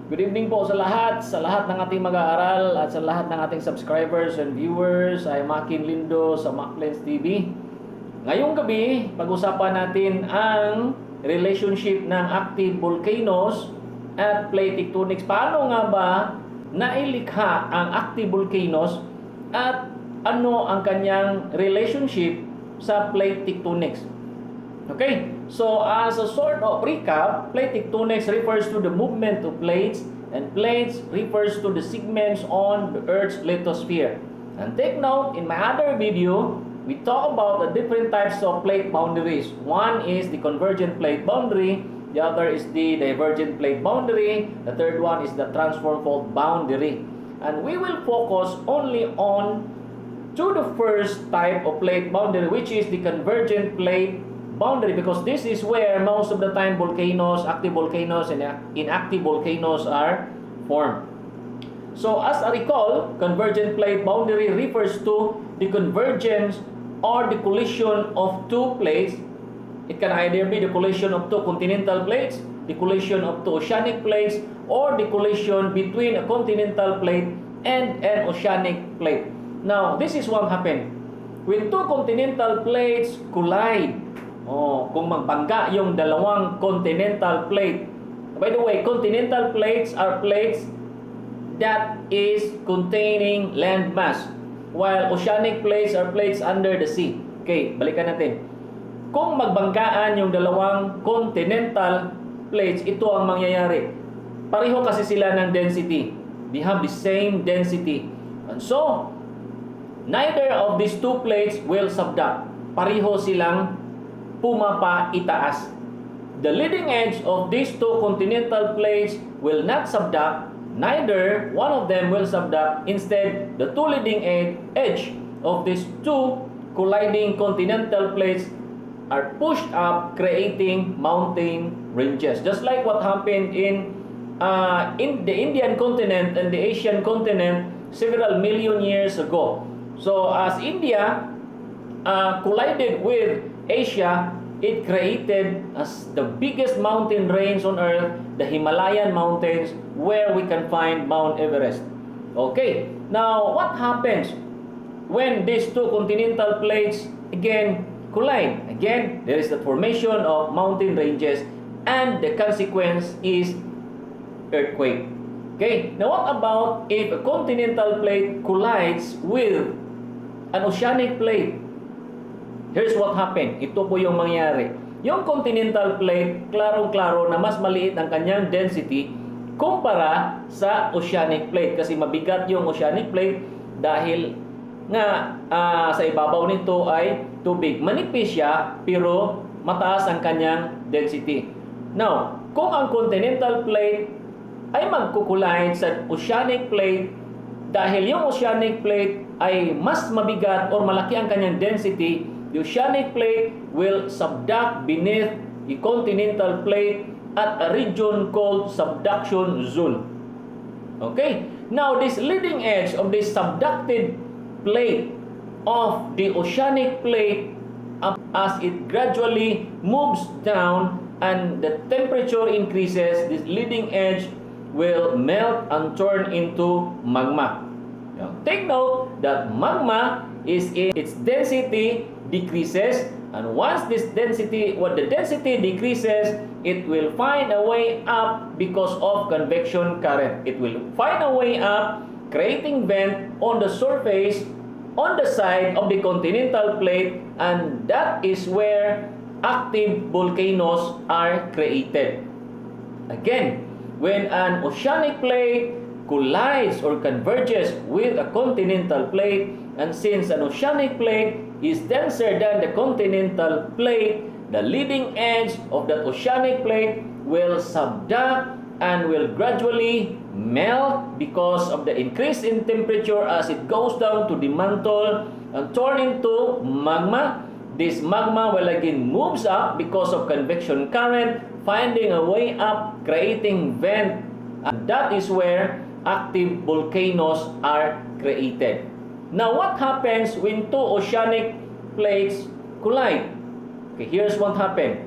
Good evening po sa lahat ng ating mag-aaral at sa lahat ng ating subscribers and viewers. I'm Makin Lindo sa MaqLinz TV. Ngayong gabi, pag-usapan natin ang relationship ng active volcanoes at plate tectonics. Paano nga ba nailikha ang active volcanoes at ano ang kanyang relationship sa plate tectonics? Okay, so as a sort of recap, plate tectonics refers to the movement of plates, and plates refers to the segments on the Earth's lithosphere. And take note, in my other video, we talk about the different types of plate boundaries. One is the convergent plate boundary, the other is the divergent plate boundary, the third one is the transform fault boundary. And we will focus only on the first type of plate boundary, which is the convergent plate boundary, because this is where most of the time volcanoes, active volcanoes and inactive volcanoes are formed. So as I recall, convergent plate boundary refers to the convergence or the collision of two plates. It can either be the collision of two continental plates, the collision of two oceanic plates, or the collision between a continental plate and an oceanic plate. Now, this is what happened. When two continental plates collide, kung magbangga yung dalawang continental plate. By the way, continental plates are plates that is containing land mass, while oceanic plates are plates under the sea. Okay, balikan natin. Kung magbanggaan yung dalawang continental plates, ito ang mangyayari. Pareho kasi sila ng density. They have the same density. And so, neither of these two plates will subduct. Pareho silang pumapa itaas. The leading edge of these two continental plates will not subduct, neither one of them will subduct. Instead, the two leading edge of these two colliding continental plates are pushed up, creating mountain ranges. Just like what happened in the Indian continent and the Asian continent several million years ago. So as India collided with Asia, it created as the biggest mountain range on Earth, the Himalayan mountains, where we can find Mount Everest. Okay, now what happens when these two continental plates again collide? Again, there is the formation of mountain ranges, and the consequence is earthquake. Okay, now what about if a continental plate collides with an oceanic plate? Here's what happened. Ito po yung mangyari. Yung continental plate, klarong-klaro na mas maliit ang kanyang density kumpara sa oceanic plate. Kasi mabigat yung oceanic plate dahil nga sa ibabaw nito ay tubig. Manipis siya pero mataas ang kanyang density. Now, kung ang continental plate ay magkukulide sa oceanic plate, dahil yung oceanic plate ay mas mabigat or malaki ang kanyang density, the oceanic plate will subduct beneath the continental plate at a region called subduction zone. Okay? Now, this leading edge of this subducted plate of the oceanic plate, as it gradually moves down and the temperature increases, this leading edge will melt and turn into magma. Now, take note that magma is in its density decreases, and once the density decreases, it will find a way up because of convection current. It will find a way up, creating vent on the surface, on the side of the continental plate, and that is where active volcanoes are created. Again, when an oceanic plate collides or converges with a continental plate, and since an oceanic plate is denser than the continental plate, the leading edge of that oceanic plate will subduct and will gradually melt because of the increase in temperature as it goes down to the mantle and turn into magma. This magma will again moves up because of convection current, finding a way up, creating vent, and that is where active volcanoes are created. Now, what happens when two oceanic plates collide? Okay, here's what happened.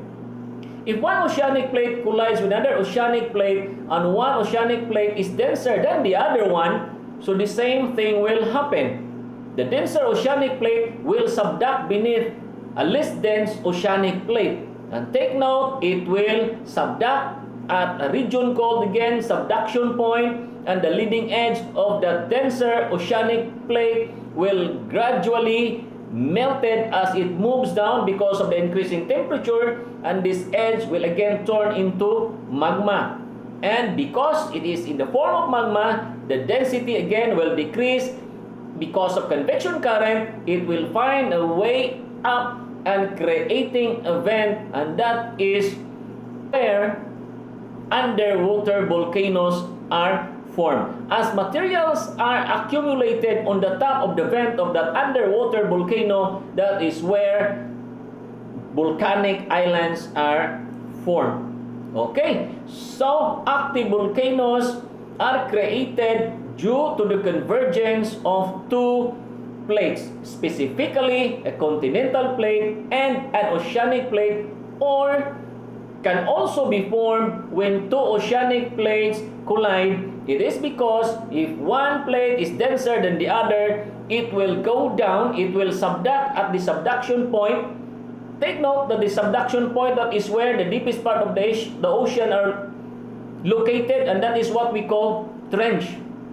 If one oceanic plate collides with another oceanic plate and one oceanic plate is denser than the other one, so the same thing will happen. The denser oceanic plate will subduct beneath a less dense oceanic plate. And take note, it will subduct at a region called again subduction point, and the leading edge of the denser oceanic plate will gradually melted as it moves down because of the increasing temperature, and this edge will again turn into magma. And because it is in the form of magma, the density again will decrease. Because of convection current, it will find a way up and creating a vent, and that is where underwater volcanoes are formed. As materials are accumulated on the top of the vent of that underwater volcano, that is where volcanic islands are formed. Okay, so active volcanoes are created due to the convergence of two plates, specifically a continental plate and an oceanic plate, or can also be formed when two oceanic plates collide. It is because if one plate is denser than the other, it will go down, it will subduct at the subduction point. Take note that the subduction point, that is where the deepest part of the ocean are located, and that is what we call trench.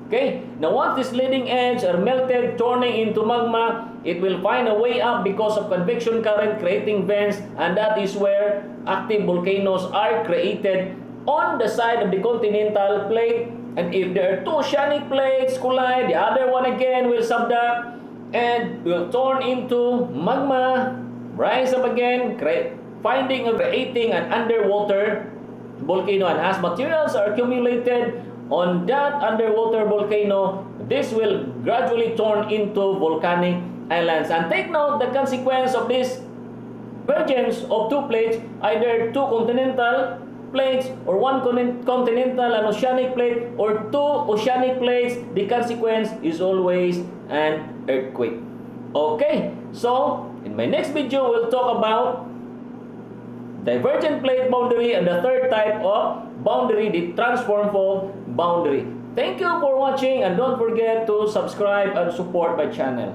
Okay, now once this leading edge are melted, turning into magma, it will find a way up because of convection current creating vents, and that is where active volcanoes are created on the side of the continental plate. And if there are two oceanic plates collide, the other one again will subduct and will turn into magma, rise up again, creating an underwater volcano. And as materials are accumulated on that underwater volcano, this will gradually turn into volcanic islands. And take note the consequence of this convergence of two plates, either two continental plates or one continental and oceanic plate, or two oceanic plates, the consequence is always an earthquake. Okay, so in my next video we'll talk about divergent plate boundary and the third type of boundary, the transform fault boundary. Thank you for watching, and don't forget to subscribe and support my channel.